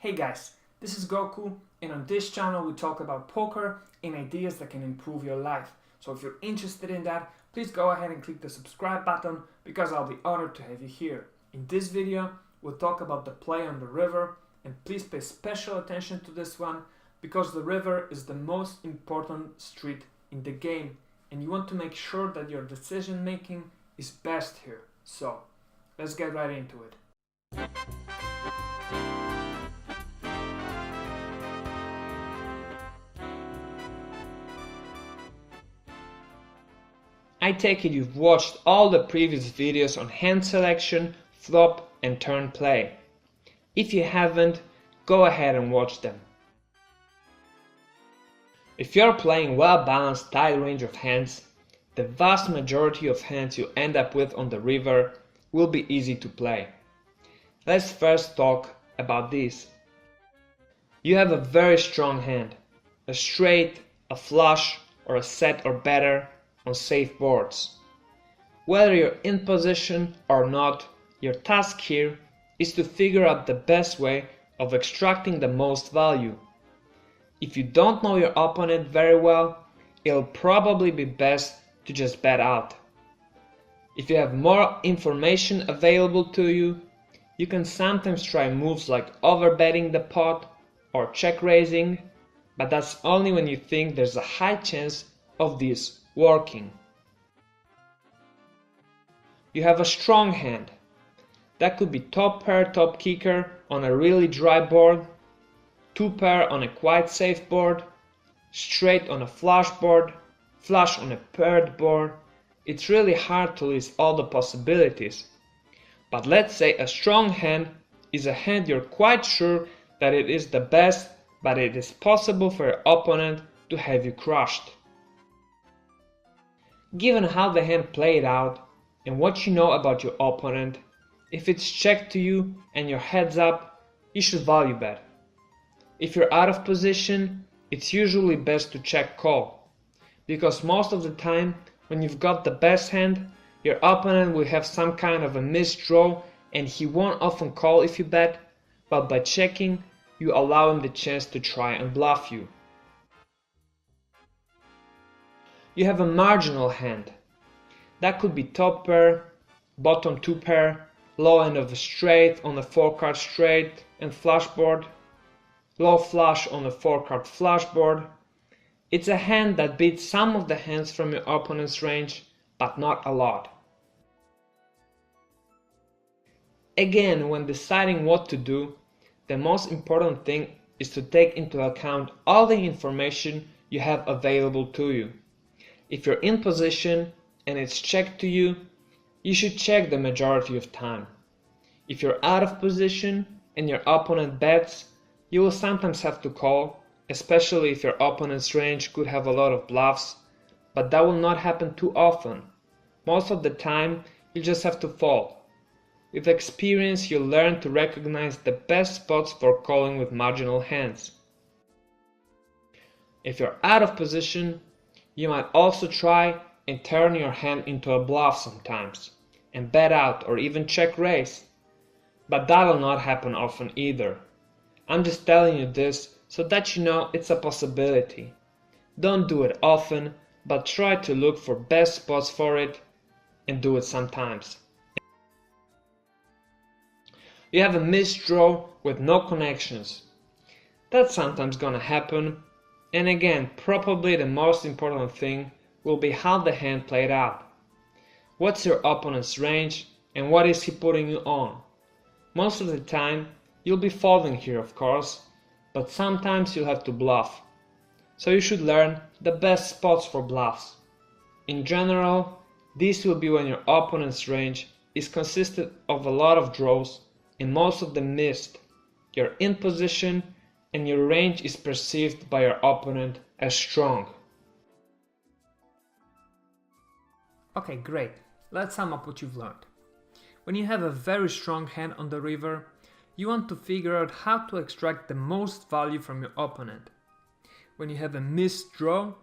Hey guys, this is Goku, and on this channel we talk about poker and ideas that can improve your life. So if you're interested in that, please go ahead and click the subscribe button because I'll be honored to have you here. In this video, we'll talk about the play on the river, and please pay special attention to this one because the river is the most important street in the game and you want to make sure that your decision making is best here. So let's get right into it. I take it you've watched all the previous videos on hand selection, flop and turn play. If you haven't, go ahead and watch them. If you're playing well-balanced tight range of hands, the vast majority of hands you end up with on the river will be easy to play. Let's first talk about these. You have a very strong hand, a straight, a flush or a set or better on safe boards. Whether you're in position or not, your task here is to figure out the best way of extracting the most value. If you don't know your opponent very well, it'll probably be best to just bet out. If you have more information available to you, you can sometimes try moves like overbetting the pot or check raising, but that's only when you think there's a high chance of this working. You have a strong hand. That could be top pair, top kicker on a really dry board, two pair on a quite safe board, straight on a flush board, flush on a paired board. It's really hard to list all the possibilities. But let's say a strong hand is a hand you're quite sure that it is the best, but it is possible for your opponent to have you crushed. Given how the hand played out and what you know about your opponent, if it's checked to you and your head's up, you should value bet. If you're out of position, it's usually best to check call, because most of the time when you've got the best hand, your opponent will have some kind of a missed draw and he won't often call if you bet, but by checking, you allow him the chance to try and bluff you. You have a marginal hand. That could be top pair, bottom two pair, low end of a straight on a 4-card straight and flush board, low flush on a 4-card flush board. It's a hand that beats some of the hands from your opponent's range, but not a lot. Again, when deciding what to do, the most important thing is to take into account all the information you have available to you. If you're in position and it's checked to you, you should check the majority of time. If you're out of position and your opponent bets, you will sometimes have to call, especially if your opponent's range could have a lot of bluffs, but that will not happen too often. Most of the time, you just have to fold. With experience, you'll learn to recognize the best spots for calling with marginal hands. If you're out of position, you might also try and turn your hand into a bluff sometimes, and bet out or even check raise. But that'll not happen often either. I'm just telling you this so that you know it's a possibility. Don't do it often, but try to look for best spots for it and do it sometimes. You have a missed draw with no connections. That's sometimes gonna happen, and again, probably the most important thing will be how the hand played out. What's your opponent's range and what is he putting you on? Most of the time, you'll be folding here of course, but sometimes you'll have to bluff. So you should learn the best spots for bluffs. In general, this will be when your opponent's range is consisted of a lot of draws and most of them missed. You're in position and your range is perceived by your opponent as strong. Okay, great. Let's sum up what you've learned. When you have a very strong hand on the river, you want to figure out how to extract the most value from your opponent. When you have a missed draw,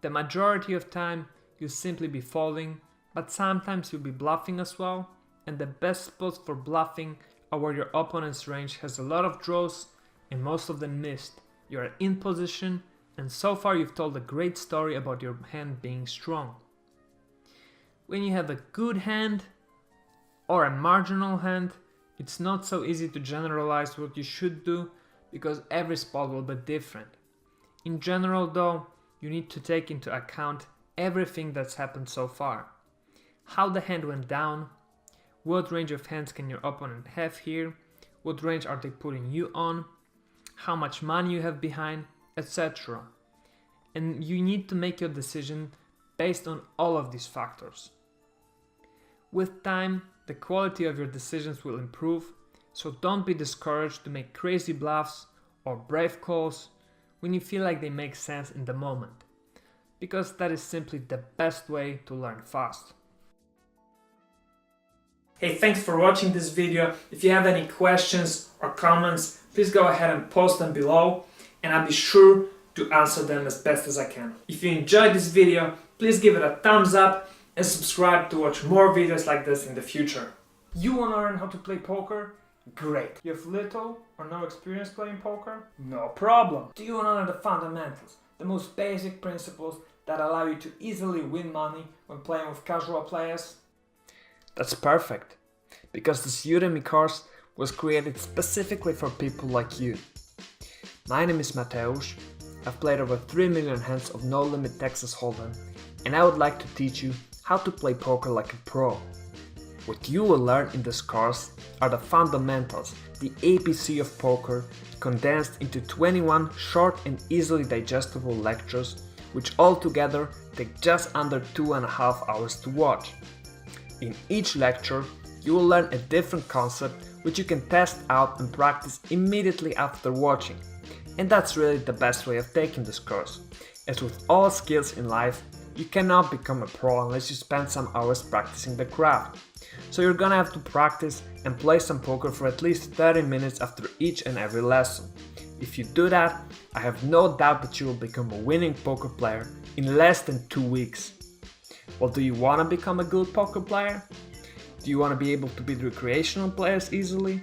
the majority of time you'll simply be folding, but sometimes you'll be bluffing as well, and the best spots for bluffing are where your opponent's range has a lot of draws and most of them missed. You are in position, and so far you've told a great story about your hand being strong. When you have a good hand or a marginal hand, it's not so easy to generalize what you should do because every spot will be different. In general though, you need to take into account everything that's happened so far. How the hand went down, what range of hands can your opponent have here, what range are they putting you on, how much money you have behind, etc. And you need to make your decision based on all of these factors. With time, the quality of your decisions will improve, so don't be discouraged to make crazy bluffs or brave calls when you feel like they make sense in the moment, because that is simply the best way to learn fast. Hey, thanks for watching this video. If you have any questions or comments, please go ahead and post them below, and I'll be sure to answer them as best as I can. If you enjoyed this video, please give it a thumbs up and subscribe to watch more videos like this in the future. You want to learn how to play poker? Great. You have little or no experience playing poker? No problem. Do you want to learn the fundamentals, the most basic principles that allow you to easily win money when playing with casual players? That's perfect, because this Udemy course was created specifically for people like you. My name is Mateusz. I've played over 3 million hands of No Limit Texas Hold'em, and I would like to teach you how to play poker like a pro. What you will learn in this course are the fundamentals, the ABC of poker, condensed into 21 short and easily digestible lectures, which altogether take just under 2.5 hours to watch. In each lecture, you will learn a different concept which you can test out and practice immediately after watching. And that's really the best way of taking this course. As with all skills in life, you cannot become a pro unless you spend some hours practicing the craft. So you're gonna have to practice and play some poker for at least 30 minutes after each and every lesson. If you do that, I have no doubt that you will become a winning poker player in less than 2 weeks. Well, do you want to become a good poker player? Do you want to be able to beat recreational players easily?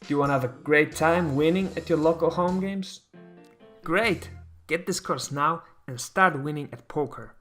Do you want to have a great time winning at your local home games? Great! Get this course now and start winning at poker.